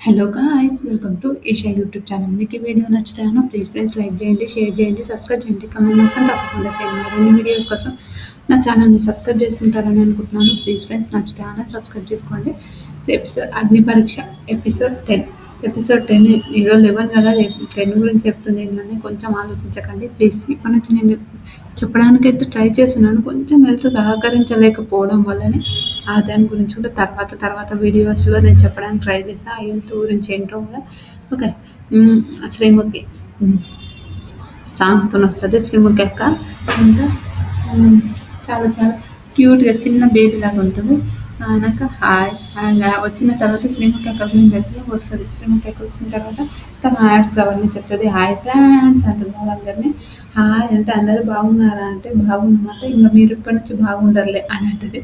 Hello guys, welcome to Eesha YouTube channel. మీకు ఈ వీడియో నచ్చుతాయో ప్లీజ్ ఫ్రెండ్స్ లైక్ చేయండి, షేర్ చేయండి, సబ్స్క్రైబ్ చేయండి, కమెంట్ మాత్రం తప్పకుండా చేయండి. మరిన్ని వీడియోస్ కోసం నా ఛానల్ని సబ్స్క్రైబ్ చేసుకుంటారని అనుకుంటున్నాను. ప్లీజ్ ఫ్రెండ్స్ నచ్చుతాయో సబ్స్క్రైబ్ చేసుకోండి. ఎపిసోడ్ అగ్ని పరీక్ష ఎపిసోడ్ 10 ఈరోజు 11 కదా, 10 గురించి చెప్తుంది ఏంటని కొంచెం ఆలోచించకండి ప్లీజ్. ఇప్పటి నుంచి నేను చెప్పడానికైతే ట్రై చేస్తున్నాను, కొంచెం హెల్త్ సహకరించలేకపోవడం వల్లనే ఆ దాని గురించి కూడా తర్వాత వీడియోస్లో నేను చెప్పడానికి ట్రై చేస్తాను. ఆ హెల్త్ గురించి ఏంటో కూడా ఓకే. శ్రీముఖి సాంగ్తో వస్తుంది. శ్రీముఖి అక్క ఇంకా చాలా చాలా క్యూట్గా చిన్న బేబీ లాగా ఉంటుంది. ఆయనక హాయ్ వచ్చిన తర్వాత శ్రీముఖి అక్క గురించి తెలిసి వస్తుంది. శ్రీముఖి అక్క వచ్చిన తర్వాత తన యాడ్స్ అవన్నీ చెప్తుంది. హాయ్ ఫ్రెండ్స్ అంటుంది వాళ్ళందరినీ. హాయ్ అంటే అందరూ బాగున్నారా అంటే బాగున్నమాట, ఇంకా మీరు ఇప్పటి నుంచి బాగుండరులే అని అంటుంది.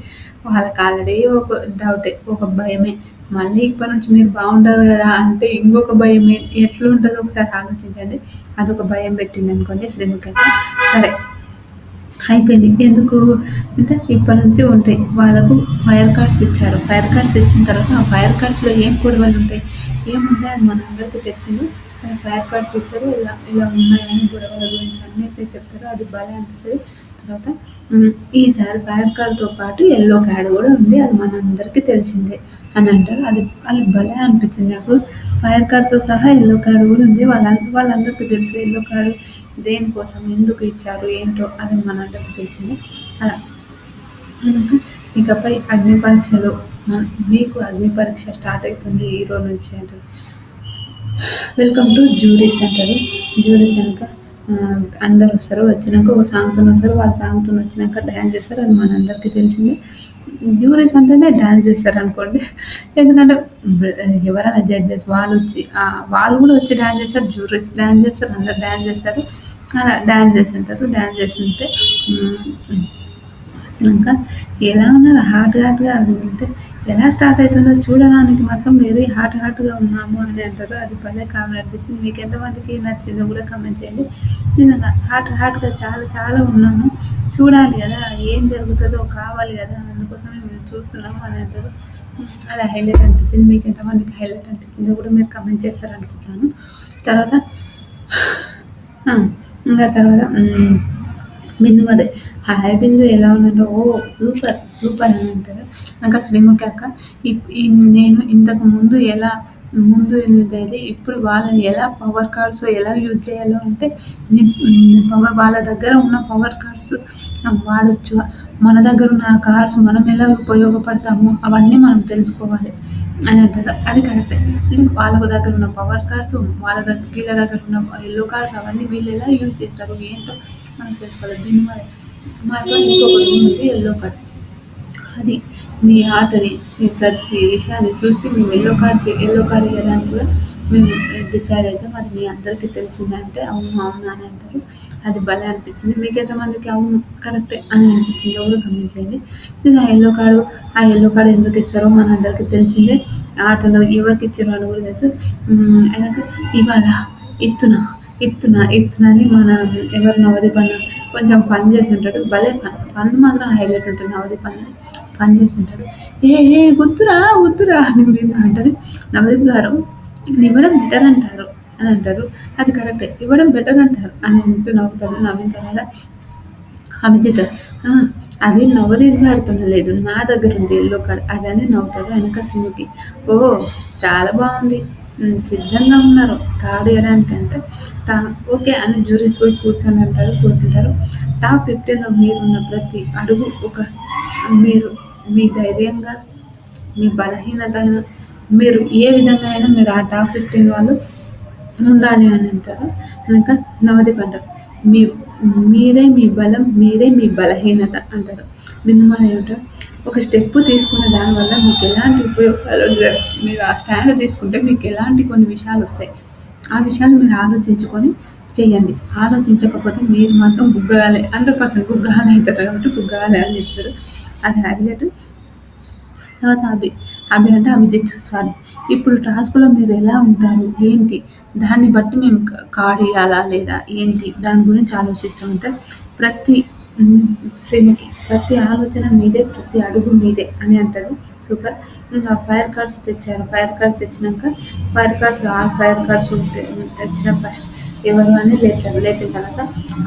వాళ్ళకి ఆల్రెడీ ఒక డౌటే, ఒక భయమే. మళ్ళీ ఇప్పటి నుంచి మీరు బాగుంటారు కదా అంటే ఇంకొక భయం ఎట్లుంటుందో ఒకసారి ఆలోచించండి. అదొక భయం పెట్టింది అనుకోండి శ్రీముఖి అక్క. సరే అయిపోయింది. ఎందుకు అంటే ఇప్పటి నుంచి ఉంటాయి వాళ్ళకు ఫైర్ కార్డ్స్ ఇచ్చారు. ఫైర్ కార్డ్స్ ఇచ్చిన తర్వాత ఆ ఫైర్ కార్డ్స్లో ఏం గొడవలు ఉంటాయి, ఏముంటాయి అది మన అందరికీ తెచ్చింది. ఫైర్ కార్డ్స్ ఇస్తారు, ఇలా ఉన్నాయని గొడవల గురించి అన్నిటినీ చెప్తారు. అది బాగా అనిపిస్తుంది. తర్వాత ఈసారి ఫైర్ కార్డ్తో పాటు ఎల్లో కార్డ్ కూడా ఉంది, అది మన అందరికీ తెలిసిందే అని అంటారు. అది భలే అనిపించింది నాకు. ఫైర్ కార్డ్తో సహా ఎల్లో కార్డ్ కూడా ఉంది, వాళ్ళందరికీ తెలుసు. ఎల్లో కార్డు దేనికోసం ఎందుకు ఇచ్చారు ఏంటో అది మనందరికీ తెలిసింది. అలా ఇకపై అగ్ని పరీక్షలు మీకు అగ్ని పరీక్ష స్టార్ట్ అవుతుంది ఈ రోజు నుంచి అంటారు. వెల్కమ్ టు జ్యూరీస్ అంటారు. జ్యూరీస్ వెనక అందరు వస్తారు. వచ్చినాక ఒక సాంగ్తో వస్తారు. వాళ్ళ సాంగ్తో వచ్చినాక డ్యాన్స్ చేస్తారు, అది మనందరికీ తెలిసిందే. జ్యూరీస్ అంటేనే డ్యాన్స్ చేస్తారు అనుకోండి. ఎందుకంటే ఎవరైనా జడ్జెస్ వాళ్ళు కూడా వచ్చి డ్యాన్స్ చేస్తారు, జ్యూరీస్ డ్యాన్స్ చేస్తారు, అందరు డ్యాన్స్ చేస్తారు. అలా డ్యాన్స్ చేస్తుంటారు. డ్యాన్స్ చేస్తుంటే వచ్చినాక ఎలా ఉన్నారు హాట్గా అంటే ఎలా స్టార్ట్ అవుతుందో చూడడానికి మాత్రం వెరీ హాట్గా ఉన్నాము అని అంటారు. అది భలే కామెడీ అనిపించింది. మీకు ఎంతమందికి నచ్చిందో కూడా కామెంట్ చేయండి. నిజంగా హాట్గా చాలా ఉన్నాము, చూడాలి కదా ఏం జరుగుతుందో కావాలి కదా, అందుకోసమే మేము చూస్తున్నాము అని అంటారు. అలా హైలైట్ అనిపించింది. మీకు ఎంతమందికి హైలైట్ అనిపించిందో కూడా మీరు కామెంట్ చేస్తారనుకుంటున్నాను. తర్వాత ఇంకా తర్వాత బిందు అదే హాయ్ బిందు ఎలా ఉన్నట్టు, ఓ సూపర్ అని అంటారు. నాకు శ్రీముఖి అక్క నేను ఇంతకు ముందు ఉండేది, ఇప్పుడు వాళ్ళని ఎలా పవర్ కార్డ్స్ ఎలా యూజ్ చేయాలో అంటే వాళ్ళ దగ్గర ఉన్న పవర్ కార్డ్స్ వాడచ్చు, మన దగ్గర ఉన్న కార్డ్స్ మనం ఎలా ఉపయోగపడతామో అవన్నీ మనం తెలుసుకోవాలి అని అంటారు. అది కరెక్టే. అంటే వాళ్ళ దగ్గర ఉన్న పవర్ కార్డ్స్ వీళ్ళ దగ్గర ఉన్న ఎల్లో కార్డ్స్ అవన్నీ వీళ్ళు ఎలా యూజ్ చేస్తారు ఏంటో మనం తెలుసుకోవాలి. దీని మాతో ఇంకొకటి ఉంది ఎల్లో కార్డ్. అది మీ ఆటని మీ ప్రతి విషయాన్ని చూసి మేము ఎల్లో కార్డ్ వేయడానికి కూడా మేము డిసైడ్ అవుతాం. అది మీ అందరికీ తెలిసిందంటే అవును అని అంటారు. అది భలే అనిపించింది. మీకు ఎంతమందికి అవును కరెక్టే అని అనిపించింది కూడా గమనించండి. ఆ ఎల్లో కార్డు ఎందుకు ఇస్తారో మన అందరికీ తెలిసిందే. ఆటలో ఎవరికి ఇచ్చారో అని కూడా తెలుసు. అయినాక ఇవాళ ఇత్తున అని మన ఎవరు నవదీప్ అన్న కొంచెం ఫన్ చేసి ఉంటాడు. భలే ఫన్ మాత్రం హైలైట్ ఉంటుంది. నవదీప్ అన్న ఫన్ చేసి ఉంటాడు. ఏ వద్దురా అని మీరు అంటారు. నవదీప్ గారు ఇవ్వడం బెటర్ అంటారు అని అంటారు. అది కరెక్టే, ఇవ్వడం బెటర్ అంటారు అని అంటూ నవ్వుతారు. నవ్విన తర్వాత అభిజిత్ అది నవదీప్ గారితో లేదు, నా దగ్గర ఉంది ఎల్లో కార్డ్ అదని నవ్వుతాడు. వెనక శ్రీముఖి ఓ చాలా బాగుంది, సిద్ధంగా ఉన్నారు కార్డు వేయడానికి అంటే ఓకే అని జ్యూరీస్ పోయి కూర్చుంటారు. టాప్ 15లో మీరున్న ప్రతి అడుగు మీరు మీ ధైర్యంగా మీ బలహీనత మీరు ఏ విధంగా అయినా మీరు ఆ టాప్ 15 వాళ్ళు ఉండాలి అని అంటారు. కనుక నవదీప్ అంటారు మీరే మీ బలం, మీరే మీ బలహీనత అంటారు. బిందుమాల ఏమిటో ఒక స్టెప్ తీసుకున్న దానివల్ల మీకు ఎలాంటి ఉపయోగాలు మీరు ఆ స్టాండ్ తీసుకుంటే మీకు ఎలాంటి కొన్ని విషయాలు వస్తాయి, ఆ విషయాలు మీరు ఆలోచించుకొని చెయ్యండి. ఆలోచించకపోతే మీరు మాత్రం బుగ్గగాలే 100% బుగ్గగాలే అవుతారు. కాబట్టి బుగ్గగాలే అని చెప్తారు. అది హైలైట్. తర్వాత అభి అంటే అభిజిత్ సారీ. ఇప్పుడు టాస్క్లో మీరు ఎలా ఉంటారు ఏంటి దాన్ని బట్టి మేము కార్డు ఇవ్వాలా లేదా ఏంటి దాని గురించి ఆలోచిస్తూ ఉంటారు. ప్రతి శ్రీముఖి ప్రతి ఆలోచన మీదే, ప్రతి అడుగు మీదే అని అంటది. సూపర్. ఇంకా ఫైర్ కార్డ్స్ తెచ్చారు. ఫైర్ కార్డ్స్ తెచ్చినాక fire cards all fire cards తెచ్చిన ఫస్ట్ ఎవరు అని లేపారు. లేపిన తర్వాత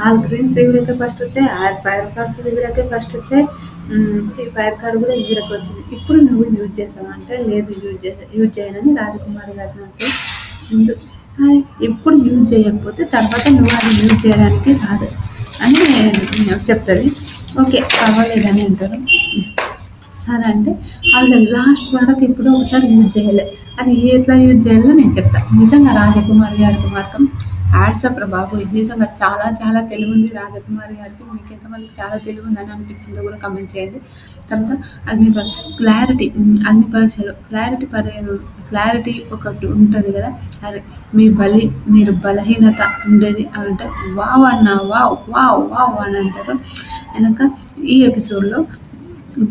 ఆల్ గ్రీన్స్ వీళ్ళకే ఫస్ట్ వచ్చాయి, ఆల్ ఫైర్ కార్డ్స్ వీళ్ళకే ఫస్ట్ వచ్చాయి. ఫైర్ కార్డ్ కూడా వీళ్ళకి వచ్చింది. ఇప్పుడు నువ్వు యూజ్ చేసావు అంటే లేదు యూజ్ చేయనని రాజకుమారి గారిని అంటే ముందు అది ఎప్పుడు యూజ్ చేయకపోతే తర్వాత నువ్వు అది యూజ్ చేయడానికి రాదు అని చెప్తుంది. ఓకే పర్వాలేదని అంటారు. సరే అంటే ఆవిడ లాస్ట్ వరకు ఎప్పుడో ఒకసారి యూజ్ చేయలే. అది ఎట్లా యూజ్ చేయాలో నేను చెప్తాను. నిజంగా రాజకుమారి గారికి మాత్రం హ్యాట్సప్ రా బాబు. ఇది నిజంగా చాలా చాలా తెలివి ఉంది రాజకుమారి గారికి. మీకు ఎంతమందికి చాలా తెలివి ఉందని అనిపించిందో కూడా కమెంట్ చేయండి. తర్వాత క్లారిటీ, అగ్ని పరీక్షలు క్లారిటీ ఒకటి ఉంటుంది కదా, అదే మీరు బలహీనత ఉండేది అంటే వావ్ అన్న వావ్ వావ్ వావ్ అని అంటారు. వెనక ఈ ఎపిసోడ్లో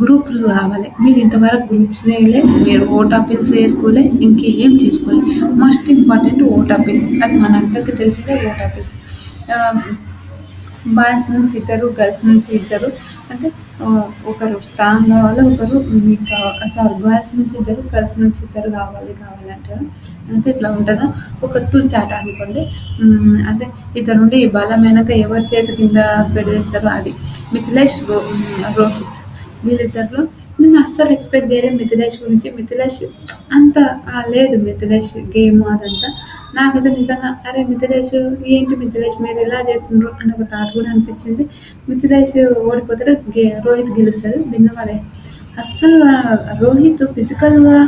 గ్రూప్లు కావాలి. మీరు ఇంతవరకు గ్రూప్స్ వేయలే, మీరు ఓటాపిల్స్ వేసుకోలే, ఇంకేం చేసుకోలే. మస్ట్ ఇంపార్టెంట్ ఓటాపిల్. అది మనందరికీ తెలిసిందే ఓటాపిల్స్. బాయ్స్ నుంచి ఇద్దరు, గర్ల్స్ నుంచి ఇద్దరు అంటే ఒకరు స్ట్రాంగ్ కావాలి, ఒకరు వీక్ కావాలి. సారీ, బాయ్స్ నుంచి ఇద్దరు, గర్ల్స్ నుంచి ఇద్దరు కావాలంటారు. అంటే ఇట్లా ఉంటుందా ఒక తూచాట అనుకోండి. అదే ఇద్దరుండి బలమైనక ఎవరి చేతి కింద పెడేస్తారో అది. మిథిలేష్ రోహిత్ వీళ్ళిద్దరిలో నేను అస్సలు ఎక్స్పెక్ట్ చేయలేదు మిథిలేష్ గురించి. మిథిలేష్ అంత లేదు, మిథిలేష్ గేమ్ అదంతా నాకైతే నిజంగా అరే మిథిలేష్ ఏంటి మిథిలేష్ మీరు ఇలా చేస్తుండ్రు అని ఒక థాట్ కూడా అనిపించింది. మిథిలేష్ ఓడిపోతాడు, రోహిత్ గెలుస్తాడు. బిందుమదే అస్సలు రోహిత్ ఫిజికల్గా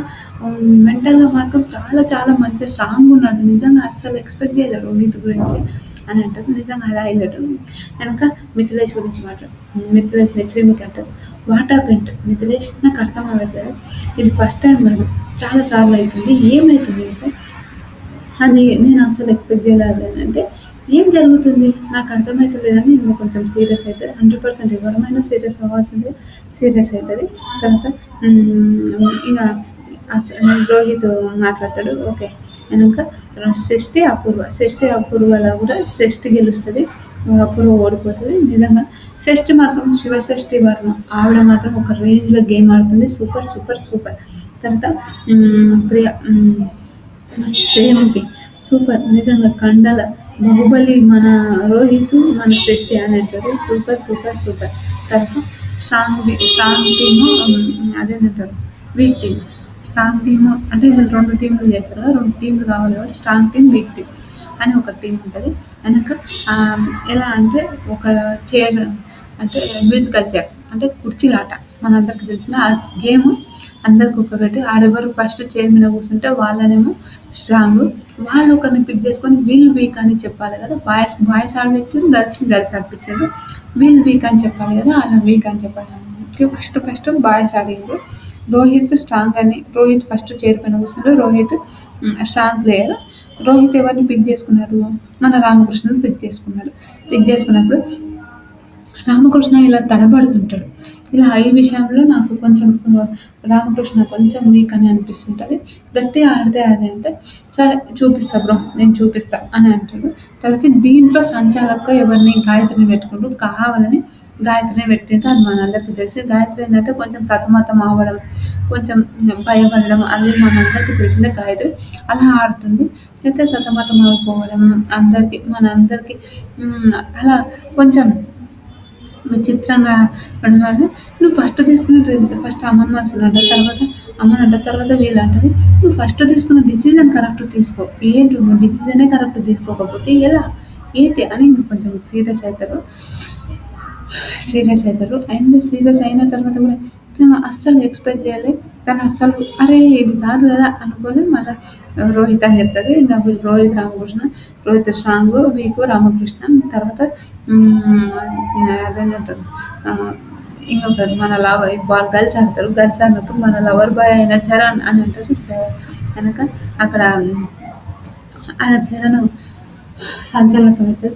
మెంటల్గా మాత్రం చాలా చాలా మంచిగా స్ట్రాంగ్ ఉన్నాడు. నిజంగా అస్సలు ఎక్స్పెక్ట్ చేయలేదు రోహిత్ గురించి అని అంటారు. నిజంగా అలా హైలైట్ ఉంది. వెనక మిథిలేష్ గురించి మిథిలేష్ శ్రీముఖి అంటారు వాట్ హ్యాపెండ్ మిథిలేష్ నాకు అర్థం అవ్వట్లేదు. ఇది ఫస్ట్ టైం కాదు, చాలా సార్లు అవుతుంది. ఏమవుతుంది అంటే అది నేను అసలు ఎక్స్పెక్ట్ చేయలేదు అంటే ఏం జరుగుతుంది నాకు అర్థమవుతలేదని ఇంకా కొంచెం సీరియస్ అవుతుంది. 100% ఎవరమైనా సీరియస్ అవ్వాల్సిందే, సీరియస్ అవుతుంది. తర్వాత ఇక రోహిత్ మాట్లాడతాడు. ఓకే వెనక షష్ఠి అపూర్వలా కూడా షష్ఠి గెలుస్తుంది, అపూర్వ ఓడిపోతుంది. నిజంగా షష్ఠి మాత్రం శివషష్ఠి వర్మ ఆవిడ మాత్రం ఒక రేంజ్లో గేమ్ ఆడుతుంది. Super super super. తర్వాత శ్రీముఖి సూపర్. నిజంగా కండల బాహుబలి మన రోహిత్, మన షష్ఠి అని అంటారు. Super super super. తర్వాత స్ట్రాంగ్ టీము అదేంటారు వీక్ టీమ్. స్ట్రాంగ్ టీము అంటే వీళ్ళు 2 టీంలు చేస్తారు కదా, 2 టీంలు కావాలి కాబట్టి స్ట్రాంగ్ టీం, వీక్ టీం అని ఒక టీం ఉంటుంది. వెనక ఎలా అంటే ఒక చైర్ అంటే మ్యూజికల్ చైర్ అంటే కుర్చీలాట మనందరికి తెలిసిన ఆ గేమ్. అందరికి ఒకటి ఆడెవరు ఫస్ట్ చైర్ మీద కూర్చుంటే వాళ్ళనేమో స్ట్రాంగ్, వాళ్ళు ఒకరిని పిక్ చేసుకొని వీళ్ళు వీక్ అని చెప్పాలి కదా. బాయ్స్ ఆడిపించారు, గర్ల్స్ ఆడిపించారు. వీళ్ళు వీక్ అని చెప్పాలి కదా, అలా వీక్ అని చెప్పాలి. ఫస్ట్ బాయ్స్ ఆడిండ్రు. రోహిత్ స్ట్రాంగ్ అని, రోహిత్ ఫస్ట్ చైర్ పైన కూర్చుంటారు. Rohit strong player. రోహిత్ ఎవరిని పిక్ చేసుకున్నారు, మన రామకృష్ణని పిక్ చేసుకున్నప్పుడు రామకృష్ణ ఇలా తడబడుతుంటాడు. ఇలా ఈ విషయంలో నాకు కొంచెం రామకృష్ణ కొంచెం వీక్ అని అనిపిస్తుంటుంది. గట్టిగా ఆడితే అది అంటే సరే చూపిస్తా బ్రో నేను చూపిస్తా అని అంటాడు. తర్వాత దీంట్లో సంచాలక ఎవరిని గాయత్రిని పెట్టుకుంటూ కావాలని గాయత్రిని పెట్టింటే అది మనందరికీ తెలిసి. గాయత్రి ఏంటంటే కొంచెం సతమతం అవ్వడం, కొంచెం భయపడడం అది మనందరికీ తెలిసిందే. గాయత్రి అలా ఆడుతుంది. అయితే సతమతం అయిపోవడం మనందరికీ అలా కొంచెం విచిత్రంగా ఉండడం. నువ్వు ఫస్ట్ తీసుకున్న ఫస్ట్ అమ్మని మనసులు అంటారు, తర్వాత వీళ్ళు అంటది నువ్వు ఫస్ట్ తీసుకున్న డిసిజన్ కరెక్ట్ తీసుకో. ఏంటి నువ్వు డిసిజనే కరెక్ట్ తీసుకోకపోతే ఎలా ఏంటి అని కొంచెం సీరియస్ అవుతారు. అండ్ సీరియస్ అయిన తర్వాత కూడా తను అస్సలు ఎక్స్పెక్ట్ చేయాలి. తను అస్సలు అరే ఇది కాదు కదా అనుకొని మళ్ళీ రోహిత్ అని చెప్తుంది. ఇంకా రోహిత్ స్ట్రాంగ్, వీకు రామకృష్ణ. తర్వాత అదేంటంటారు ఇంకొకరు మన లవర్ గర్ల్స్ ఆడినప్పుడు మన లవర్ బాయ్ అయిన చరణ్ అని అంటారు. కనుక అక్కడ ఆయన చరణ్ సంచాలకు పెడతారు.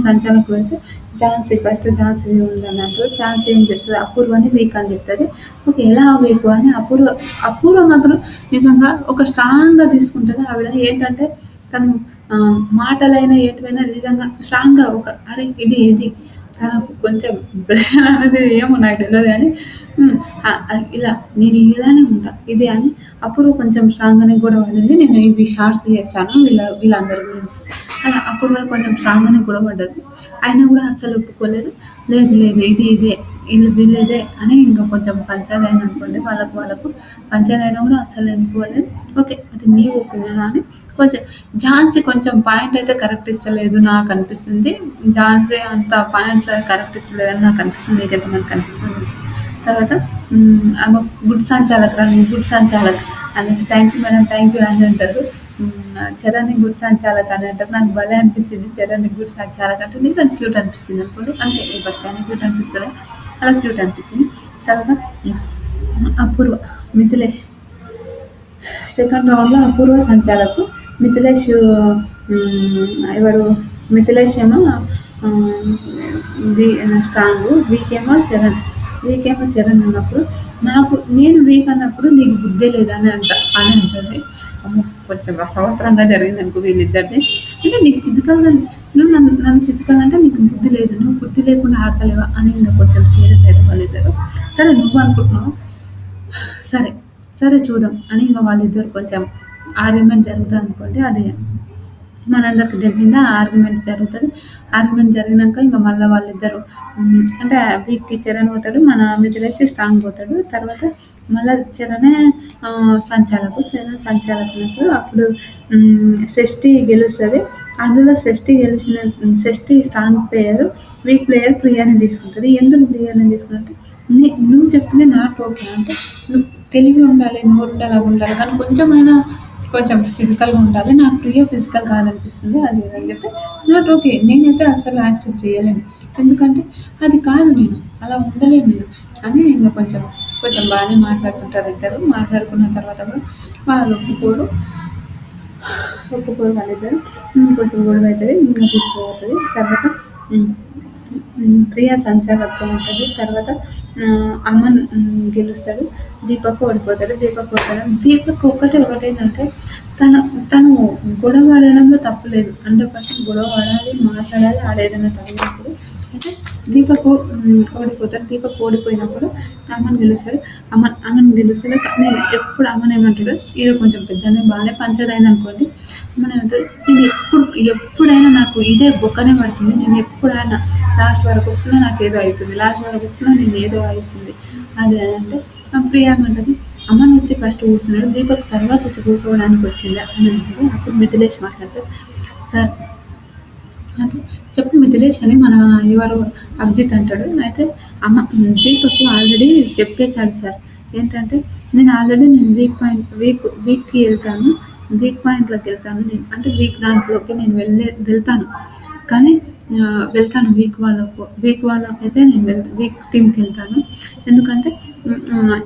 సంచాలకు పెడితే ఫస్ట్ ఝాన్సీ ఉందని అంటారు. ఝాన్సీ ఏం చేస్తుంది, అపూర్వని వీక్ అని చెప్తుంది. ఓకే ఎలా వీక్ అని అపూర్వ మాత్రం నిజంగా ఒక స్ట్రాంగ్గా తీసుకుంటుంది. ఆవిడ ఏంటంటే తను మాటలైనా ఏటివైనా నిజంగా స్ట్రాంగ్గా ఒక అరే ఇది తనకు కొంచెం బ్రెయిన్ అనేది ఏమో నాకు తెలవదు గానీ ఇలా నేను ఇలానే ఉంటా. ఇది అని అపూర్వ కొంచెం స్ట్రాంగ్‌గానే గొడవ పడింది. నేను ఇవి షార్ట్స్ చేస్తాను వీళ్ళందరి గురించి. అలా అపూర్వ కొంచెం స్ట్రాంగ్‌గానే గొడవ పడ్డది. అయినా గూడా అస్సలు ఒప్పుకోలేదు. లేదు లేదు ఇదే వీళ్ళదే అని ఇంకా కొంచెం పంచాయతీ అయిందనుకోండి. వాళ్ళకు పంచాయతీ అయినా గూడా అస్సలు ఒప్పుకోలేదు. ఓకే. అది నీ ఒపీనియన్ అని కొంచెం ఝాన్సీ కొంచెం పాయింట్ అయితే కరెక్ట్ ఇస్తలేదు నాకనిపిస్తుంది. ఝాన్సీ అంత పాయింట్స్ కరెక్ట్ ఇస్తలేదని నాకనిపిస్తుంది. మీకెంతమందికి అనిపిస్తుంది? తర్వాత ఆమె గుడ్ సంచాలకురాలు గుడ్ సంచాలక్ అని thank you madam thank you అని అంటారు. చరణ్‌ని గుడ్ సంచాలక్ అని అంటారు. నాకు భలే అనిపించింది. చరణ్‌ని గుడ్ సంచాలక్ అంటే నిజంగా క్యూట్ అనిపించింది అనుకోండి. అంతే ఎవరికైనా క్యూట్ అనిపిస్తదా? అలా క్యూట్ అనిపించింది. తర్వాత అపూర్వ, మిథిలేష్ సెకండ్ రౌండ్‌లో అపూర్వ సంచాలకు, మిథిలేష్ ఎవరు మిథిలేష్ ఏమో ఆహ్, వి స్ట్రాంగు, వీకేమో చరణ్ ఉన్నప్పుడు నేను వీక్ అన్నప్పుడు నీకు బుద్ధే లేదా అని అంటది. అమ్మో! కొంచెం రసవత్తరంగా జరిగిందనుకో వీళ్ళిద్దరిది. అంటే నీకు ఫిజికల్‌గా నువ్వు నన్ను ఫిజికల్ అంటే నీకు బుద్ధి లేదు. నువ్వు బుద్ధి లేకుండా ఆడతలేవా అని ఇంక కొంచెం సీరియస్ అయ్యారు వాళ్ళిద్దరు. సరే నువ్వనుకుంటున్నావు. సరే, సరే చూద్దాం అని ఇంక వాళ్ళిద్దరు కొంచెం ఆర్గ్యుమెంట్ జరుగుతదనుకోండి. అది మనందరికి తెలిసిందే ఆర్గ్యుమెంట్ జరుగుతది. ఆర్గ్యుమెంట్ జరిగినంక ఇంక మళ్ళా వాళ్ళిద్దరు అంటే వీక్‌కి చరణ్ పోతాడు. మన మిథిలేష్ స్ట్రాంగ్ పోతాడు. తర్వాత మళ్ళా చరణే చరణ్ సంచాలకున్నప్పుడు అప్పుడు షష్ఠి గెలుస్తది. అందులో షష్ఠి స్ట్రాంగ్ ప్లేయరు, వీక్ ప్లేయర్ ప్రియాని తీసుకుంటది. ఎందుకు ప్రియాని తీసుకున్నదంటే నువ్వు చెప్పింది నాకు ఓకే. అంటే నువ్వు తెలివి ఉండాలి, నోరుండాలి, అవుండాలి. కానీ కొంచెం ఫిజికల్‌గా ఉండాలి. నాకు ప్రియ ఫిజికల్ కాదనిపిస్తుంది. అది ఇది అని చెప్తే నాట్ ఓకే. నేనైతే అస్సలు యాక్సెప్ట్ చేయలేను. ఎందుకంటే అది కాదు నేను. అలా ఉండలేను నేను అని ఇంక కొంచెం బానే మాట్లాడుకుంటారు ఇద్దరు. మాట్లాడుకున్న తర్వాత కూడా వాళ్ళు ఒప్పుకోరు వాళ్ళిద్దరు. కొంచెం గొడవ అయితది. ఇంక పోతది. తర్వాత హ్మ్. ప్రియా సంచాలకుగా ఉంటది. తర్వాత అమన్ గెలుస్తాడు. దీపక్ ఓడిపోతాడు. దీపక్ ఒకటేంటంటే తను గొడవ ఆడడంలో తప్పు లేదు. 100% గొడవ ఆడాలి, మాట్లాడాలి. ఆడేదైనా తగినప్పుడు అయితే దీపక్ ఓడిపోతాడు. దీపక్ ఓడిపోయినప్పుడు అమన్ గెలుస్తాడు. అమన్ గెలుస్తాడు. నేను ఎప్పుడు అమన్ ఏమంటాడు, ఈడ కొంచెం పెద్దనే బాగానే పంచర్ అయిందనుకోండి. అమన్ ఏమంటాడు, నేను ఎప్పుడైనా నాకు ఇదే బొక్కనే పడుతుంది. నేను ఎప్పుడైనా లాస్ట్ వరకు వస్తున్నా నాకేదో అయితుంది. నేను ఏదో అయితుంది. అది అంటే ప్రియ ఏమంటది, అమన్ వచ్చి ఫస్ట్ కూర్చున్నాడు. దీపక్ తర్వాత వచ్చి కూర్చోవడానికి వచ్చింది అని అంటది. అప్పుడు మిథిలేష్ మాట్లాడతాడు. సార్ అంటే చెప్పు మిథిలేష్ అని మన ఎవరు అభిజిత్ అంటాడు. అయితే దీపక్ ఆల్రెడీ చెప్పేశాడు సార్. ఏంటంటే నేను వీక్‌కి వెళ్తాను. వీక్ పాయింట్‌లోకి వెళ్తాను. అంటే వీక్ దాంట్లోకి నేను వెళ్తాను. కానీ వెళ్తాను వీక్ వాళ్ళకైతే నేను వీక్ టీమ్‌కి వెళ్తాను. ఎందుకంటే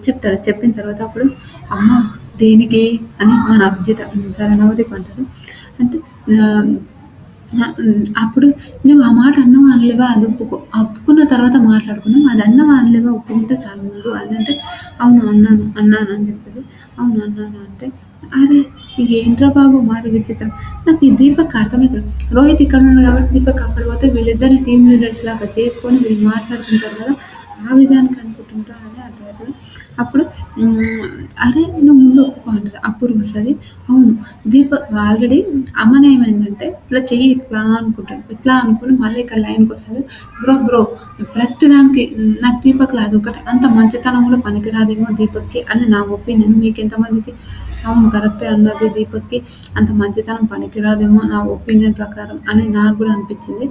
చెప్తాడు. చెప్పిన తర్వాత అప్పుడు అమ్మ దేనికి అని మన అభిజిత్ సరే నవదీప్ అంటాడు. అంటే అప్పుడు నువ్వు ఆ మాట అన్నావా అనలేవా అది ఒప్పుకున్న తర్వాత మాట్లాడుకుందాం. అది అన్నావా అనలేవా ఒప్పుకుంటే చాలు ముందు అని అంటే అవును అన్నాను అని చెప్పేది. అవును అన్నాను అంటే అరే ఏంట్రా బాబు మరి విచిత్రం. నాకు ఈ దీపక్ అర్థమవుతలేదు. రోహిత్ ఇక్కడ ఉన్నాడు కాబట్టి దీపక్ అక్కడ పోతే వీళ్ళిద్దరిని టీమ్ లీడర్స్ లాగా చేసుకొని వీళ్ళు మాట్లాడుకుంటారు కదా! ఆ విధానికి అనుకుంటుంటా అని అర్థమవుతది. అప్పుడు అరే నువ్వు ముందు ఒప్పుకో అంటది. అపూర్వ వస్తది. అవును దీపక్ ఆల్రెడీ అమన్ ఏమైందంటే ఇట్లా చెయ్యి ఇట్లా అనుకుంటాడు. ఇట్లా అనుకుని మళ్ళీ ఇక్కడ లైన్‌కొస్తాడు. బ్రో ప్రతిదానికి నాకు దీపక్‌లో అదొకటి అంత మంచితనం కూడా పనికిరాదేమో దీపక్‌కి అని నా ఒపీనియన్. మీకెంతమందికి అవును కరెక్టే అన్నది దీపక్‌కి అంత మంచితనం పనికిరాదేమో నా ఒపీనియన్ ప్రకారం అని నాకు కూడా అనిపించింది.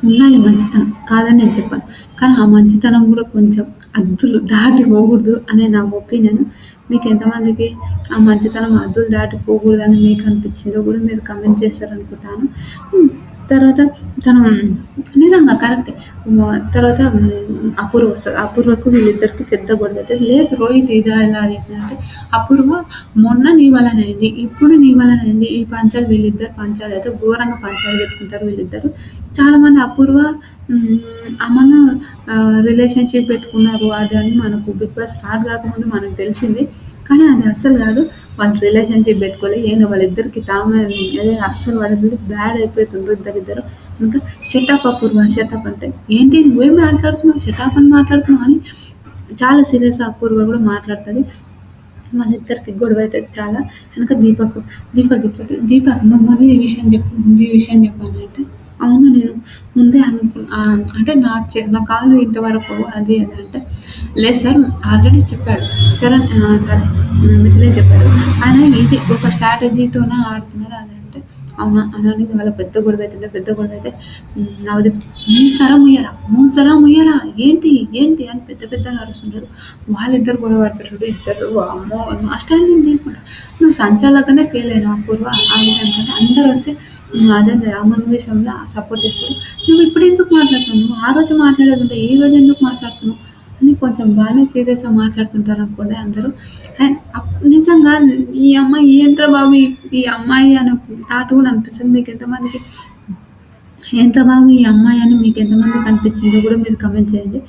ఉండాలి మంచితనం కాదని నేను చెప్పను. కానీ ఆ మంచితనం కూడా కొంచెం హద్దులు దాటి పోకూడదు అనే నా ఒపీనియన్. మీకెంతమందికి ఆ మంచితనం హద్దులు దాటి పోకూడదని మీకు అనిపించిందో కూడా మీరు కామెంట్ చేస్తారనుకుంటాను. తర్వాత తను నిజంగా కరెక్టే. తర్వాత అపూర్వ వస్తది. అపూర్వకు వీళ్ళిద్దరికి పెద్ద గొడవ అయితది. లేదు రోహిత్ ఇలా చేసిందంటే అపూర్వ మొన్న నీ వల్లనే అయింది. ఇప్పుడు నీ వల్లనే అయింది. ఈ పంచాలు వీళ్ళిద్దరు పంచాలు అయితే ఘోరంగా పంచాలు పెట్టుకుంటారు వీళ్ళిద్దరు. చాలామంది అపూర్వ అమన్ రిలేషన్‌షిప్ పెట్టుకున్నారు అది అని మనకు బిగ్ బాస్ స్టార్ట్ కాకముందు మనకు తెలిసింది. కానీ అది అస్సలు కాదు. వాళ్ళు రిలేషన్‌షిప్ పెట్టుకోలే. ఏందో వాళ్ళిద్దరికి తామే అదే అస్సలు వాళ్ళిద్దరు బ్యాడ్ అయిపోతుండ్రు ఇద్దరిద్దరు. ఇంకా షటప్ అపూర్వ షటప్ అంటే, "ఏంటి నువ్వేం మాట్లాడుతున్నావు? షటప్ అని మాట్లాడుతున్నావు" అని చాలా సీరియస్ అపూర్వ కూడా మాట్లాడుతది. వాళ్ళిద్దరికి గొడవ అయితది చాలా. వెనక దీపక్ చెప్తాడు, "దీపక్ నువ్వు ముందు ఈ విషయం చెప్పు" అని అంటే, "అవును నేను ముందే అంటే నా కాళ్ళు ఇంతవరకు అది అది" అంటే, "లేదు సార్ ఆల్రెడీ చెప్పాడు. సారీ మిథిలేష్ చెప్పాడు. ఆయన ఇది ఒక స్ట్రాటజీతోనే ఆడుతున్నాడు" అది అంటే, "అవునా" అనని వాళ్ళ పెద్ద గొడవ అయితే నవదీప్ "మూస్తారా ముయ్యరా ఏంటి ఏంటి" అని పెద్ద పెద్దగా అరుస్తుంటాడు. వాళ్ళిద్దరు గొడవ పడతారు. ఇద్దరు అమ్మో మాస్టర్ నేను తీసుకుంటాను. నువ్వు సంచాలకనే ఫెయిల్ అయినావు అపూర్వ ఆ విషయానికంటే అందరూ వచ్చి అదే అమన్ విషయంలో సపోర్ట్ చేస్తారు. నువ్వు ఇప్పుడు ఎందుకు మాట్లాడుతున్నావు? నువ్వు ఆ రోజు మాట్లాడేదుంటే ఈ రోజు ఎందుకు మాట్లాడుతున్నావు అని కొంచెం బాగానే సీరియస్గా మాట్లాడుతుంటారు అనుకోండి అందరూ. అండ్ నిజంగా ఈ అమ్మాయి ఏంట్రా బాబు ఈ అమ్మాయి అనే థాట్ కూడా అనిపిస్తుంది మీకు ఎంతమందికి. ఏంట్రా బాబు ఈ అమ్మాయి అని మీకు ఎంతమందికి అనిపించిందో కూడా మీరు కమెంట్ చేయండి.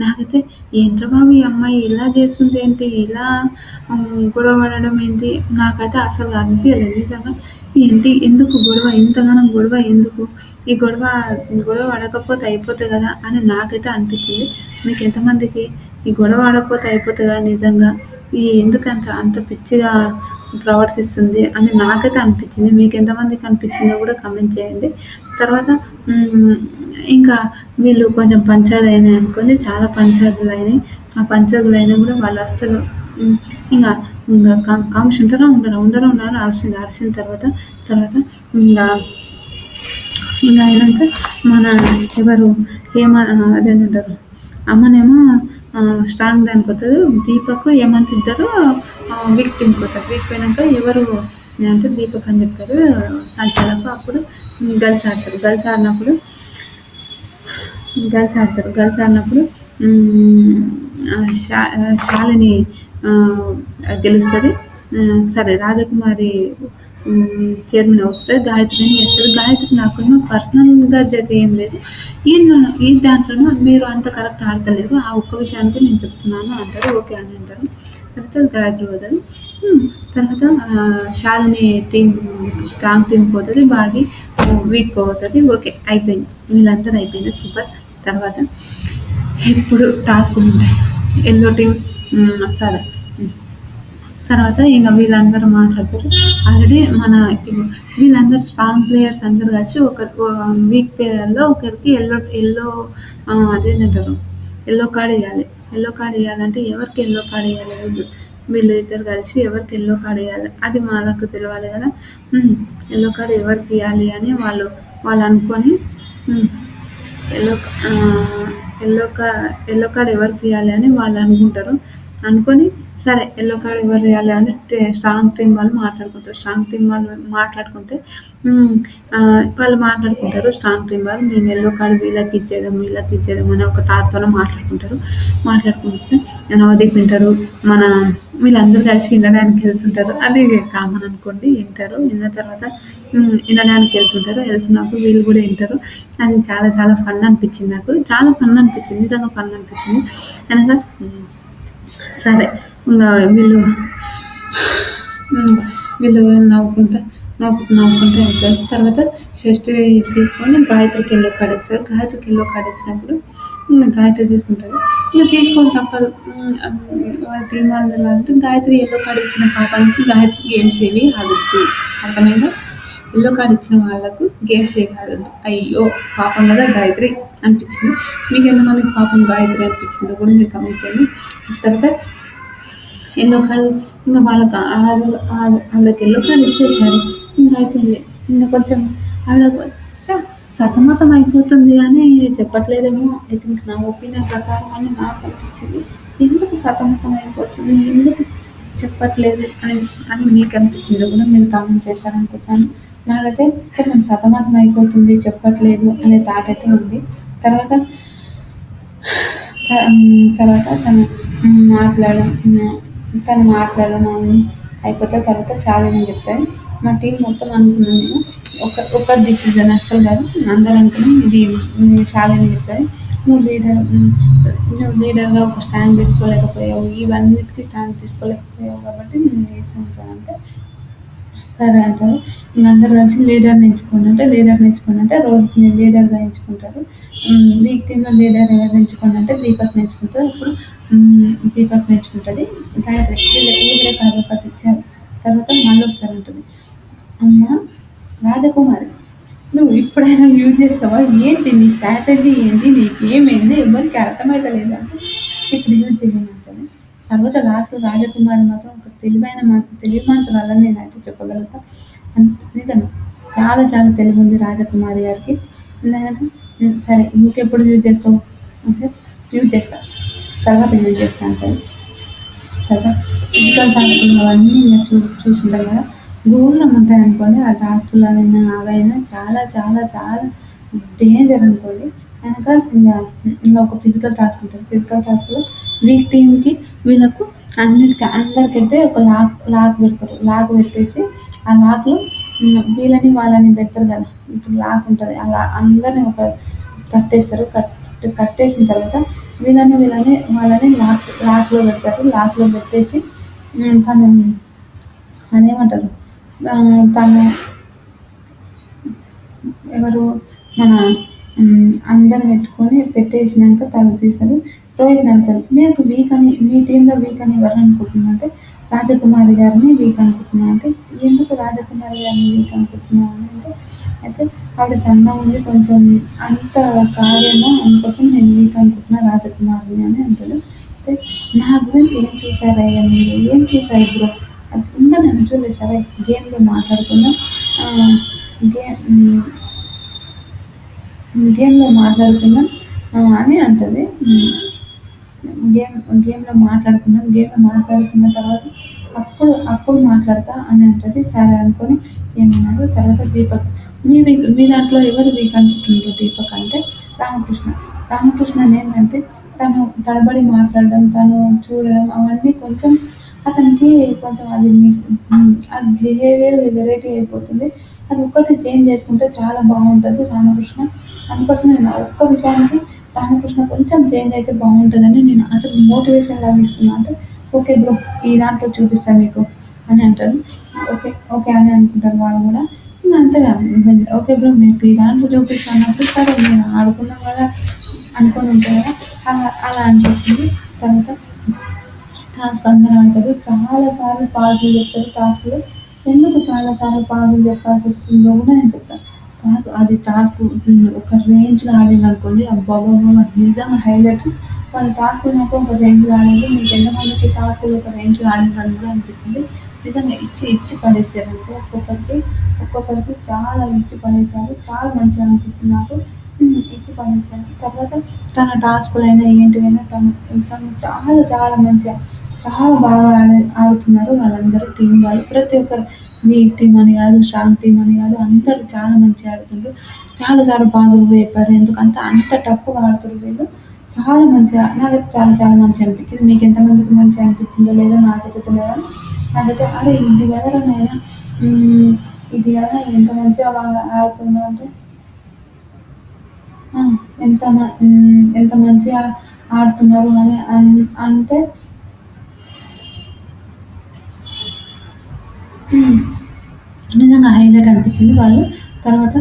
నాకైతే ఏంట్రా బాబు ఈ అమ్మాయి ఇలా చేస్తుంది ఏంటి, ఇలా గొడవ పడడం ఏంటి, నాకైతే అసలు అనిపించలేదు నిజంగా. ఏంటి ఎందుకు గొడవ, ఇంతగానం గొడవ ఎందుకు, ఈ గొడవ పడకపోతే అయిపోతుంది కదా అని నాకైతే అనిపించింది. మీకు ఎంతమందికి ఈ గొడవ ఆడకపోతే అయిపోతుంది కదా నిజంగా, ఈ ఎందుకు అంత పిచ్చిగా ప్రవర్తిస్తుంది అని నాకైతే అనిపించింది. మీకు ఎంతమందికి అనిపించిందో కూడా కమెంట్ చేయండి. తర్వాత ఇంకా వీళ్ళు కొంచెం పంచాయతీ అయినాయి అనుకోండి, చాలా పంచాయతీలు అయినాయి. ఆ పంచాయతీలు అయినా కూడా వాళ్ళు అస్సలు ఇంకా కామ్స్ ఉండరా అరిసిన తర్వాత ఇంకా అయినాక మన ఎవరు అదేంటంటారు అమ్మనేమో స్ట్రాంగ్ దానికి పోతారు. దీపక్ హేమంత్ ఇద్దరు వీక్ టీమ్కి పోతారు. వీక్ పోయినాక ఎవరు అంటే దీపక్ అని చెప్తారు సంచాలకు. అప్పుడు గర్ల్స్ ఆడతారు. గర్ల్స్ ఆడినప్పుడు శాలిని గెలుస్తుంది. సరే రాజకుమారి చైర్మన్ వస్తుంది. గాయత్రిని చేస్తారు. గాయత్రి నాకేమో పర్సనల్గా జరిగే ఏం లేదు, ఈ దాంట్లోనూ మీరు అంత కరెక్ట్ ఆడతలేరు, ఆ ఒక్క విషయానికి నేను చెప్తున్నాను అంటారు. ఓకే అని అంటారు. తర్వాత గాయత్రి పోతుంది. తర్వాత శాలిని టీం స్ట్రాంగ్ టీం పోతుంది, బాగా వీక్ పోతుంది. ఓకే అయిపోయింది, వీళ్ళందరూ అయిపోయింది సూపర్. తర్వాత ఇప్పుడు టాస్క్లు ఉంటాయి. ఎల్లో టీం సరే తర్వాత ఇంకా వీళ్ళందరూ మాట్లాడతారు. ఆల్రెడీ వీళ్ళందరూ స్ట్రాంగ్ ప్లేయర్స్ అందరూ కలిసి ఒక వీక్ ప్లేయర్లో ఒకరికి ఎల్లో అదేంటంటారు ఎల్లో కార్డ్ వేయాలి. ఎల్లో కార్డ్ వేయాలంటే ఎవరికి ఎల్లో కార్డ్ వేయాలి, వీళ్ళు ఇద్దరు కలిసి ఎవరికి ఎల్లో కార్డ్ వేయాలి అది వాళ్ళకు తెలియాలి కదా. ఎల్లో కార్డ్ ఎవరికి ఇవ్వాలి అని వాళ్ళు అనుకొని ఎల్లో కార్డ్ ఎవరికి ఇవ్వాలి అని వాళ్ళు అనుకొని సరే ఎల్లో కార్డ్ ఎవరు వేయాలి అంటే స్ట్రాంగ్ టీం వాళ్ళు మాట్లాడుకుంటారు. మాట్లాడుకుంటే వాళ్ళు మాట్లాడుకుంటారు. స్ట్రాంగ్ టీం వాళ్ళు మేము ఎల్లో కార్డ్ వీళ్ళకి ఇచ్చేదాం అని ఒక థాట్తోనే మాట్లాడుకుంటే నవదీప్ వింటారు. వీళ్ళందరూ కలిసి వినడానికి వెళ్తుంటారు. అది కామన్ అనుకోండి. విన్న తర్వాత వినడానికి వెళ్తున్నప్పుడు వీళ్ళు కూడా వింటారు. అది చాలా చాలా ఫన్ అనిపించింది. నాకు చాలా ఫన్ అనిపించింది, నిజంగా ఫన్ అనిపించింది. అనగా సరే ఇంకా వీళ్ళు నవ్వుకుంటా వెళ్తారు. తర్వాత షష్ఠి తీసుకొని గాయత్రికి ఎల్లో కార్డ్ ఇస్తారు. గాయత్రికి ఎల్లో కార్డ్ ఇచ్చినప్పుడు ఇంకా గాయత్రి తీసుకుంటారు. ఇంకా తీసుకొని తప్పదు. వాళ్ళ టీం వాళ్ళందరూ అంటే గాయత్రి ఎల్లో కార్డ్ ఇచ్చిన పాపానికి గాయత్రి గేమ్స్ ఏవి ఆడొద్దు, అర్థమైందా? ఎల్లో కార్డ్ ఇచ్చిన వాళ్ళకు గేమ్స్ ఏవి ఆడొద్దు. అయ్యో పాపం కదా గాయత్రి అనిపించింది. మీకు ఎంతమందికి పాపం గాయత్రి అనిపించిందో కూడా మీరు కమెంట్ చేయండి. తర్వాత ఎల్లో కార్డు ఇంకా వాళ్ళకి ఎల్లో కార్డు ఇచ్చేసారు. ఇంకా అయిపోయింది. ఇంకా కొంచెం ఆవిడ సతమతం అయిపోతుంది కానీ చెప్పట్లేదేమో. ఐ థింక్ నా ఒపీనియన్ ప్రకారం అని నాకు అనిపించింది. ఎందుకు సతమతం అయిపోతుంది, ఎందుకు చెప్పట్లేదు అని మీకు అనిపించిందో కూడా మీరు కామెంట్ చేశారనుకుంటున్నాను. నాకైతే కొంచెం సతమతం అయిపోతుంది, చెప్పట్లేదు అనే థాట్ అయితే ఉంది. తర్వాత తను మాట్లాడడం అయిపోతే తర్వాత శాలిని చెప్తాయి. మా టీం మొత్తం అనుకున్నాం మేము. ఒక డిసిజన్ అస్సలు కాదు. అందరూ అనుకున్నాం ఇది శాలిని చెప్తది. నువ్వు లీడర్ నువ్వు లీడర్‌గా ఒక స్టాండ్ తీసుకోలేకపోయావు. ఇవన్నిటికి స్టాండ్ తీసుకోలేకపోయావు కాబట్టి నేను చేస్తుంటానంటే సరే అంటారు. ఇంక అందరూ కలిసి లీడర్‌ని ఎంచుకోండి అంటే లీడర్‌ని ఎంచుకోండి అంటే రోహిత్‌ని లీడర్‌గా ఎంచుకుంటారు. వీక్ టీమ్‌లో లీడర్ ఎవరిని ఎంచుకోండి అంటే దీపక్‌ని ఎంచుకుంటారు. అప్పుడు దీపక్‌ని ఎంచుకుంటది. గాయత్రి వీళ్ళే కాదు ఒకటి ఇచ్చారు. తర్వాత మళ్ళొకసారి అంటది. అమ్మ రాజకుమారి నువ్వు ఇప్పుడైనా యూజ్ చేసావా? ఏంటి నీ స్ట్రాటజీ ఏంటి? నీకేమైంది? ఎవ్వరికీ అర్థమైతలేదు అంటే ఇప్పుడు యూజ్ చేయనంటది. తర్వాత లాస్ట్‌లో రాజకుమారి మాత్రం ఒక తెలివిమంతురాలని నేనైతే చెప్పగలుగుతా. నిజంగా చాలా చాలా తెలివుంది రాజకుమారి గారికి. నేనైతే సరే ఇంకెప్పుడు యూజ్ చేస్తావు? అంటే యూజ్ చేస్తా. తర్వాత యూజ్ చేస్తా అంటది. కదా! ఫిజికల్ టాస్కులు అవన్నీ ఇంగ చూసుంటాం కదా! ఘోరం ఉంటాయనుకోండి. ఆ టాస్కులు అవైనా, అవైనా చాలా చాలా చాలా డేంజర్ అనుకోండి. కనుక ఇంగ ఒక ఫిజికల్ టాస్క్ ఉంటది. ఫిజికల్ టాస్క్‌లో వీక్ టీమ్‌కి వీళ్ళకు అందరికైతే ఒక లాక్ పెడతారు. లాక్ పెట్టేసి ఆ లాక్‌లో వీళ్ళని వాళ్ళని పెడతారు కదా! ఇప్పుడు లాక్ ఉంటది. అలా అందరిని కట్టేస్తారు. కట్టేసిన తర్వాత వాళ్ళని లాక్‌లో పెడతారు. లాక్‌లో పెట్టేసి తను అదేమంటారు తను ఎవరు మన అందరు పెట్టుకొని పెట్టేసినాక తను తీశారు. రోహిత్ అంటారు మీకు వీక్ అని మీ టీంలో వీక్ అని ఎవరు అనుకుంటున్నా అంటే రాజకుమారి గారిని వీక్ అనుకుంటున్నా అంటే ఎందుకు రాజకుమారి గారిని వీక్ అనుకుంటున్నావు అని అంటే అయితే ఆవిడ సన్నగా ఉంది కొంచెం అంత కాదేమో అందుకోసం నేను వీక్ అనుకుంటున్నా రాజకుమారిని అని అంటాడు. అయితే నా గురించి ఏం చూసారయ్యా మీరు ఏం చూసారు బ్రో ఇంకా నన్ను చూడలేదు సరే గేమ్లో మాట్లాడుకుందాం గేమ్ గేమ్‌లో మాట్లాడుకుందాం అని అంటది. గేమ్ గేమ్‌లో మాట్లాడుకుందాం. గేమ్‌లో మాట్లాడుకున్న తర్వాత అప్పుడు మాట్లాడతా అని అంటది. సరే అనుకోని ఏమన్నారు తర్వాత దీపక్ మీ దాంట్లో ఎవరు వీక్ అనుకుంటుండ్రు దీపక్ అంటే రామకృష్ణ. రామకృష్ణనేంటంటే తను తడబడి మాట్లాడడం, తను చూడడం అవన్నీ కొంచెం అతనికి కొంచెం అది బిహేవియర్ వెరైటీ అయిపోతుంది. అది ఒక్కటి చేంజ్ చేసుకుంటే చాలా బావుంటది రామకృష్ణ. అందుకోసం నేను ఆ ఒక్క విషయానికి రామకృష్ణ కొంచెం చేంజ్ అయితే బావుంటదని నేను అతనికి మోటివేషన్ లాగా ఇస్తున్నా. అంటే ఓకే బ్రో ఈ దాంట్లో చూపిస్తా మీకు అని అంటాడు. ఓకే. ఓకే అని అనుకుంటారు వాళ్ళు గూడా. ఇంగ అంతేగా ఓకే బ్రో మీకు ఈ దాంట్లో చూపిస్తా అన్నప్పుడు సరే నేను ఆడుకున్నాం గదా! అనుకోని ఉంటారు గదా! అలా అనిపించింది. తర్వాత టాస్క్ అందరూ ఆడతారు. చాలా సార్లు పాజులు చెప్తారు టాస్క్‌లో. ఎందుకు చాలా సార్లు పాజులు చెప్పాల్సొస్తుందో గూడా నేను చెప్తా. కాదు అది టాస్క్ ఒక రేంజ్‌లో ఆడిందనుకోండి అబ్బబ్బబ్బా! నిజంగా హైలైట్. వాళ్ళు టాస్క్‌లు మాత్రం ఒక రేంజ్‌లో ఆడిండ్రు. మీకు ఎంతమందికి టాస్క్‌లు ఒక రేంజ్‌లో ఆడిండ్రని గూడా అనిపించింది. నిజంగా ఇచ్చి పడేసారంటే ఒక్కొక్కరికి చాలా ఇచ్చి పడేసారు. చాలా మంచిగా అనిపించింది నాకు. ఇచ్చి పడేసారు. తర్వాత తన టాస్కులైనా ఏంటివైనా తను చాలా చాలా మంచిగా చాలా బాగా ఆడుతున్నారు వాళ్ళందరూ టీమ్ వాళ్ళు. ప్రతి ఒక్కరు వీక్ టీమ్ అని కాదు, స్ట్రాంగ్ టీమ్ అని కాదు అందరూ చాలా మంచిగా ఆడుతుండ్రు. చాలా చాలా పాజిటివ్ కూడా చెప్పారు. ఎందుకంటే అంత టఫ్‌గా ఆడుతుర్రు వీళ్ళు. చాలా మంచిగా నాకైతే చాలా చాలా మంచిగా అనిపించింది. మీకు ఎంతమందికి మంచిగా అనిపించిందో లేదో నాకైతే తెలవదు గానీ నాకైతే అరే! ఇది కదరా నాయనా ఇది కదా ఎంత మంచిగా ఆడుతున్నావు అంటే ఆ! ఎంత మంచిగా ఆడుతున్నారు అని అంటే హ్మ్. నిజంగా హైలైట్ అనిపించింది వాళ్ళు. తర్వాత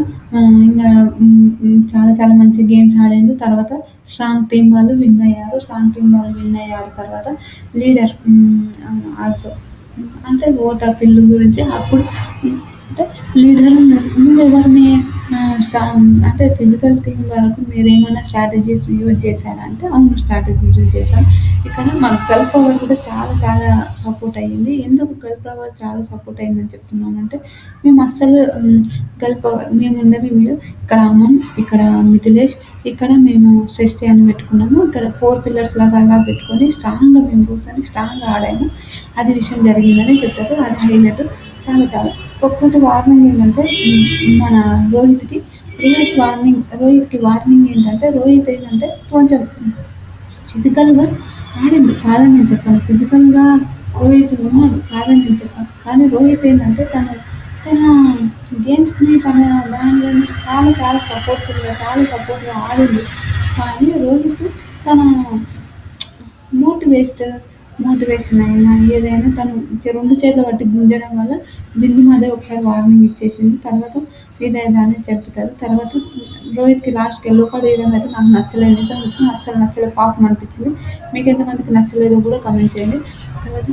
ఇంగా చాలా చాలా మంచి గేమ్స్ ఆడిండ్రు. తర్వాత స్ట్రాంగ్ టీమ్ వాళ్ళు విన్ అయ్యారు. స్ట్రాంగ్ టీమ్ వాళ్ళు విన్ అయ్యారు. తర్వాత లీడర్ ఆల్సో అంటే ఓట్ పిల్లు గురించి అప్పుడు అంటే లీడర్ నువ్వెవరిని అంటే ఫిజికల్ టీమ్ వరకు మీరేమైనా స్ట్రాటజీస్ యూజ్ చేశారా అంటే అవును స్ట్రాటజీస్ యూజ్ చేశాను. ఇక్కడ మాకు గర్ల్ పవర్ కూడా చాలా చాలా సపోర్ట్ అయ్యింది. ఎందుకు గర్ల్ పవర్ చాలా సపోర్ట్ అయిందని చెప్తున్నానంటే మేము అస్సలు గర్ల్ పవర్ మేముండేవి మీరు ఇక్కడ అమన్, ఇక్కడ మిథిలేష్, ఇక్కడ మేము శ్రేష్ఠి అని పెట్టుకున్నాము. ఇక్కడ 4 పిల్లర్స్ లాగా అలా పెట్టుకొని స్ట్రాంగ్‌గా మేము కూర్చొని స్ట్రాంగ్‌గా ఆడాము. అది విషయం జరిగిందని చెప్పారు. అది హైలైట్. చాలా చాలా. ఒక్కటి వార్నింగ్ ఏంటంటే మన రోహిత్‌కి రోహిత్‌కి వార్నింగ్ ఏంటంటే రోహిత్ ఏంటంటే కొంచెం ఫిజికల్‌గా ఆడిండు కాదని నేను చెప్పను. ఫిజికల్‌గా రోహిత్ ఉన్నాడు కాదని నేను చెప్పను. కానీ రోహిత్ ఏంటంటే తను తన దానిలోని చాలా చాలా సపోర్ట్‌గా ఆడింది. కానీ రోహిత్ తన మోటివేస్ట్ మోటివేషన్ అయినా ఏదైనా తను 2 చేతులు పట్టి గుంజడం వల్ల బిందు మాదే ఒకసారి వార్నింగ్ ఇచ్చేసింది. తర్వాత ఇదేదా అని చెప్తారు. తర్వాత రోహిత్‌కి లాస్ట్‌కి యెల్లో కార్డ్ ఏయడం అయితే నాకు నచ్చలేదు. నిజంగా చెప్తున్నా అస్సలు నచ్చలేదు. పాపం అనిపించింది. మీకు ఎంతమందికి నచ్చలేదో కూడా కామెంట్ చేయండి. తర్వాత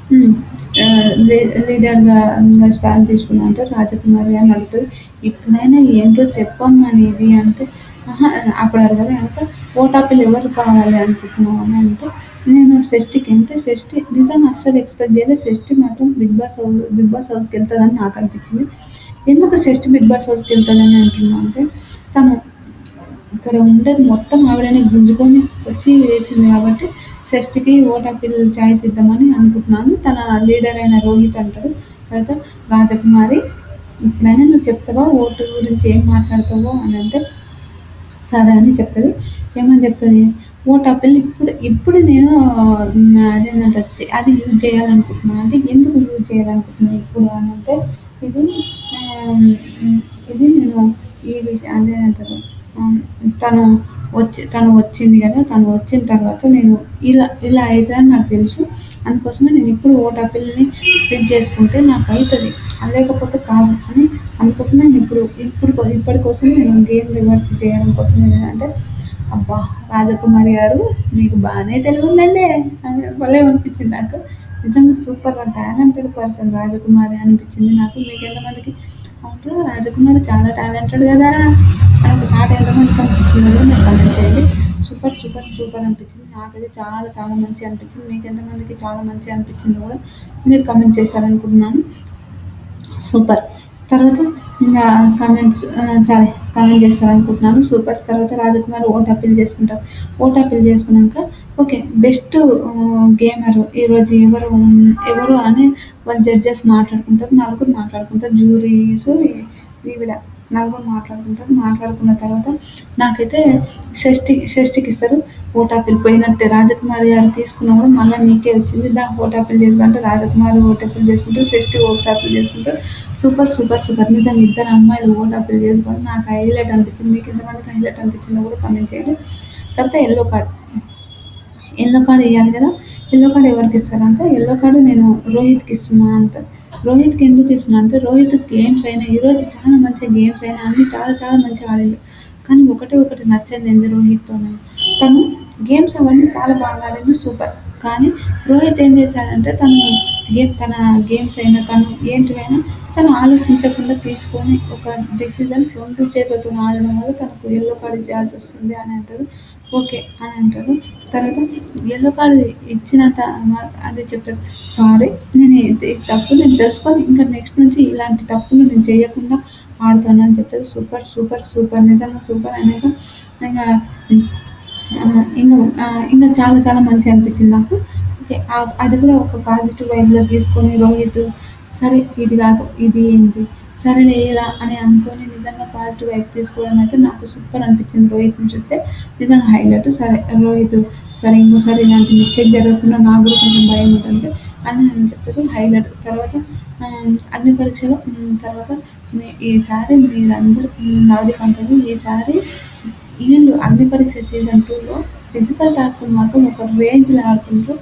హ్మ్. లీడర్‌గా స్టాండ్ తీసుకున్నా అంటే రాజకుమారి అని అడుగుతది. ఇప్పుడైనా ఏంటో చెప్పమ్మా నీది అంటే, అహా! అప్పుడు అడగదు ఎనక ఓటాపిల్ ఎవరు కావాలి అనుకుంటున్నావు అని అంటే, నేను షష్ఠికి అంటే షష్ఠి నిజంగా అస్సలు ఎక్స్‌పెక్ట్ చేయలేదు. షష్ఠి మాత్రం బిగ్ బాస్ హౌస్‌కెళ్తదని నాకనిపించింది. ఎందుకు షష్ఠి బిగ్ బాస్ హౌస్‌కెళ్తదని అంటున్నా అంటే, తను ఇక్కడ ఉండేది మొత్తం ఆవిడనే గుంజుకొని వచ్చి వేసింది కాబట్టి షష్ఠికి ఓటాపిల్ ఛాయిస్ ఇద్దామని అనుకుంటున్నాను. తన లీడర్ అయిన రోహిత్ అంటాడు. తర్వాత రాజకుమారి ఇప్పుడైనా నువ్వు చెప్తావా ఓటు గురించి ఏం మాట్లాడతావో అని అంటే సరే అని చెప్తది. ఏమని చెప్తది? ఓటాపిల్ ఇప్పుడు నేను అదేంటంటే అది యూజ్ చేయాలనుకుంటున్నా అంటే ఎందుకు యూజ్ చేయాలనుకుంటున్నా ఇప్పుడు అని అంటే ఇది ఇది నేను ఈ విషయం అదేంటారు తను తను వచ్చింది కదా! తను వచ్చిన తర్వాత నేను ఇలా అయితదని నాకు తెలుసు. అందుకోసమే నేను ఇప్పుడు ఓటాపిల్‌ని ఫిట్ చేసుకుంటే నాకైతది. లేకపోతే కాదు అని అందుకోసమే నేను ఇప్పటి కోసం నేను గేమ్ రివర్స్ చేయడం కోసం ఏంటంటే అబ్బా! రాజకుమారి గారు మీకు బానే తెలివుందండే అని భలే అనిపించింది నాకు. నిజంగా సూపర్ టాలెంటెడ్ పర్సన్ రాజకుమారి అనిపించింది నాకు. మీకెంతమందికి అవునురా రాజకుమారి చాలా టాలెంటెడ్ గదారా! అని ఒక థాట్ ఎంతమందికి అనిపించిందో కూడా మీరు కామెంట్ చేయండి. సూపర్ అనిపించింది. నాకైతే చాలా చాలా మంచిగా అనిపించింది. మీకెంతమందికి చాలా మంచిగా అనిపించిందో కూడా మీరు కామెంట్ చేశారనుకుంటున్నాను. సూపర్. తర్వాత ఇంగా సరే కామెంట్ చేస్తారనుకుంటున్నాను. సూపర్. తర్వాత రాజకుమారి ఓట్ అప్పీల్ చేసుకుంటారు. ఓట్ అప్పీల్ చేసుకున్నాక ఓకే. బెస్ట్ గేమర్ ఈరోజు ఎవరు అని వాళ్ళు జడ్జెస్ మాట్లాడుకుంటారు. నలుగురు మాట్లాడుకుంటారు. జ్యూరీసు ఈవిడ నలుగురు మాట్లాడుకుంటారు. మాట్లాడుకున్న తర్వాత నాకైతే షష్ఠికిస్తారు. ఓటాపిల్ పోయినట్టే రాజకుమారి గారు తీసుకున్నా కూడా మళ్ళీ నీకే వచ్చింది. ఓటాపిల్ చేసుకుంటే రాజకుమారి ఓటాపిల్ చేసుకుంటారు. షష్ఠి ఓటాపిల్ చేసుకుంటారు. సూపర్. నిజంగా ఇద్దరు అమ్మాయిలు ఓటాపిల్ చేసుకోవడం నాకు హైలైట్ అనిపించింది. మీకు ఎంతమందికి హైలైట్ అనిపించిందో కూడా కామెంట్ చేయండి. తర్వాత యెల్లో కార్డ్ ఇయ్యాలి కదా! యెల్లో కార్డ్ ఎవరికి ఇస్తారంటే, యెల్లో కార్డ్ నేను రోహిత్‌కి ఇస్తున్నా అంటారు. రోహిత్‌కి ఎందుకు ఇస్తున్నా అంటే, రోహిత్ గేమ్స్ అయినా ఈరోజు చాలా మంచి గేమ్స్ అయినా అన్నీ చాలా చాలా మంచిగా ఆడిండు. కానీ ఒకటి నచ్చనిదేంది రోహిత్‌తోని, తను గేమ్స్ అవన్నీ చాలా బాగా ఆడిండు సూపర్. కానీ రోహిత్ ఏం చేశాడంటే, తన గేమ్స్ అయినా తను ఏంటివైనా తను ఆలోచించకుండా తీసుకొని ఒక డెసిజన్ 2 చేతులతోని ఆడడం వల్ల తనకు యెల్లో కార్డ్ ఇయ్యాల్సొస్తుంది అని అంటారు. ఓకే అని అంటారు. తర్వాత యెల్లో కార్డ్ ఇచ్చిన అదే చెప్తాడు. సారీ నేను ఇది తప్పు నేను తెలుసుకొని ఇంకా నెక్స్ట్ నుంచి ఇలాంటి తప్పులు నేను చేయకుండా ఆడతాను అని చెప్తాడు. సూపర్. నిజంగా సూపర్ అనేక ఇంగా ఇంకా చాలా చాలా మంచిగా అనిపించింది నాకు. ఓకే. అది కూడా ఒక పాజిటివ్ వైబ్‌లో తీసుకొని రోహిత్ సరే ఇది కాదు ఇది ఏంటి సరేలే ఏరా అని అనుకోని నిజంగా పాజిటివ్ వైబ్ తీసుకోవడం అయితే నాకు సూపర్ అనిపించింది రోహిత్‌ని చూస్తే. నిజంగా హైలైట్. సరే రోహిత్ సరే ఇంకోసారి ఇలాంటి మిస్టేక్ జరగకుండా నాకు కూడా కొంచెం భయం ఉంటుంది అని చెప్తారు. హైలైట్. తర్వాత అగ్ని పరీక్షలో తర్వాత ఈసారి మీరందరూ నాది కంపెనీ ఈసారి అగ్ని పరీక్ష సీజన్ 2లో ఫిజికల్ టాస్క్‌లు మాత్రం ఒక రేంజ్‌లో ఆడుతుండ్రు.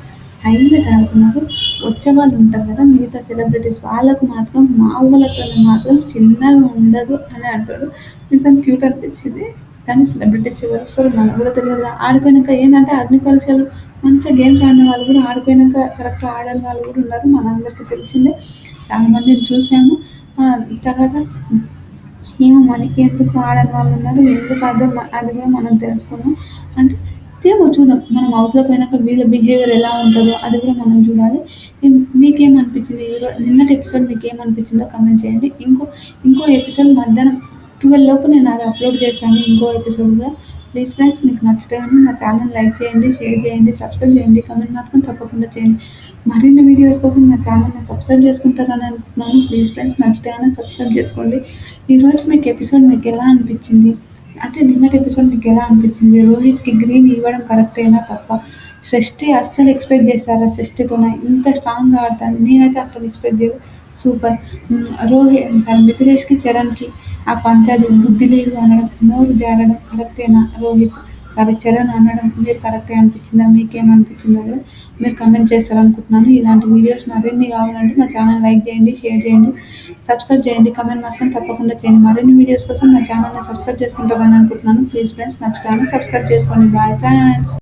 హైలైట్ ఆడుతున్నారు. వచ్చేవాళ్ళు ఉంటారు కదా! మిగతా సెలబ్రిటీస్ వాళ్ళకు మాత్రం మా ఊళ్ళతోని మాత్రం చిన్నగా ఉండదు అని అంటాడు. నిజంగా క్యూట్ అనిపించింది. కానీ సెలబ్రిటీస్ ఎవరొస్తారో మనకు కూడా తెలవదు. ఆడిపోయినాక ఏందంటే అగ్ని పరీక్షలు మంచిగా గేమ్స్ ఆడిన వాళ్ళు కూడా ఆడిపోయినాక కరెక్ట్‌గా ఆడని వాళ్ళు కూడా ఉన్నారు. మనందరికీ తెలిసిందే. చాలా మందిని చూసాము. తర్వాత ఏమో మనకి ఎందుకు ఆడని వాళ్ళు ఉన్నారు. ఎందుకు అది కూడా మనం తెలుసుకుందాం. అంటే ఏమో చూద్దాం. మనం హౌస్‌లో పోయినాక వీళ్ళ బిహేవియర్ ఎలా ఉంటదో అది కూడా మనం చూడాలి. మీకేమనిపించింది? నిన్నటి ఎపిసోడ్ మీకేమనిపించిందో కామెంట్ చేయండి. ఇంకో ఎపిసోడ్ మధ్యాహ్నం 12 లోపు నేను అది అప్లోడ్ చేశాను. ఇంకో ఎపిసోడ్ కూడా. ప్లీజ్ ఫ్రెండ్స్ మీకు నచ్చితే గాని నా ఛానల్ లైక్ చేయండి, షేర్ చేయండి, సబ్స్క్రైబ్ చేయండి. కామెంట్ మాత్రం తప్పకుండా చేయండి. మరిన్ని వీడియోస్ కోసం నా ఛానల్‌ని సబ్స్క్రైబ్ చేసుకుంటారని అనుకుంటున్నాను. ప్లీజ్ ఫ్రెండ్స్ నచ్చితే గాని సబ్స్క్రైబ్ చేసుకోండి. ఈరోజు ఎపిసోడ్ మీకెలా అనిపించింది? అంటే నిన్నటి ఎపిసోడ్ మీకెలా అనిపించింది? రోహిత్‌కి గ్రీన్ ఇవ్వడం కరెక్టేనా తప్పా? షష్ఠి అస్సలు ఎక్స్‌పెక్ట్ చేశారా షష్ఠితోన ఇంత స్ట్రాంగ్‌గా ఆడతాను నేనైతే అస్సలు ఎక్స్‌పెక్ట్ చేయలేదు. సూపర్. సారీ మిథిలేష్‌కి, చరణ్‌కి ఆ పంచది బుద్ధి లేదు అనడం, నోరు జారడం కరెక్టేనా రోహిత్? సారీ చరణ్ అనడం మీరు కరెక్టే అనిపించిందా? మీకేమనిపించిందో కూడా మీరు కామెంట్ చేస్తారనుకుంటున్నాను. ఇలాంటి వీడియోస్ మరిన్ని కావాలంటే నా ఛానల్ లైక్ చేయండి, షేర్ చేయండి, సబ్స్క్రైబ్ చేయండి. కామెంట్ మాత్రం తప్పకుండా చేయండి. మరిన్ని వీడియోస్ కోసం నా ఛానల్‌ని సబ్స్క్రైబ్ చేసుకుంటారని అనుకుంటున్నాను. ప్లీజ్ ఫ్రెండ్స్ నా ఛానల్ సబ్స్క్రైబ్ చేసుకోండి. Bye friends.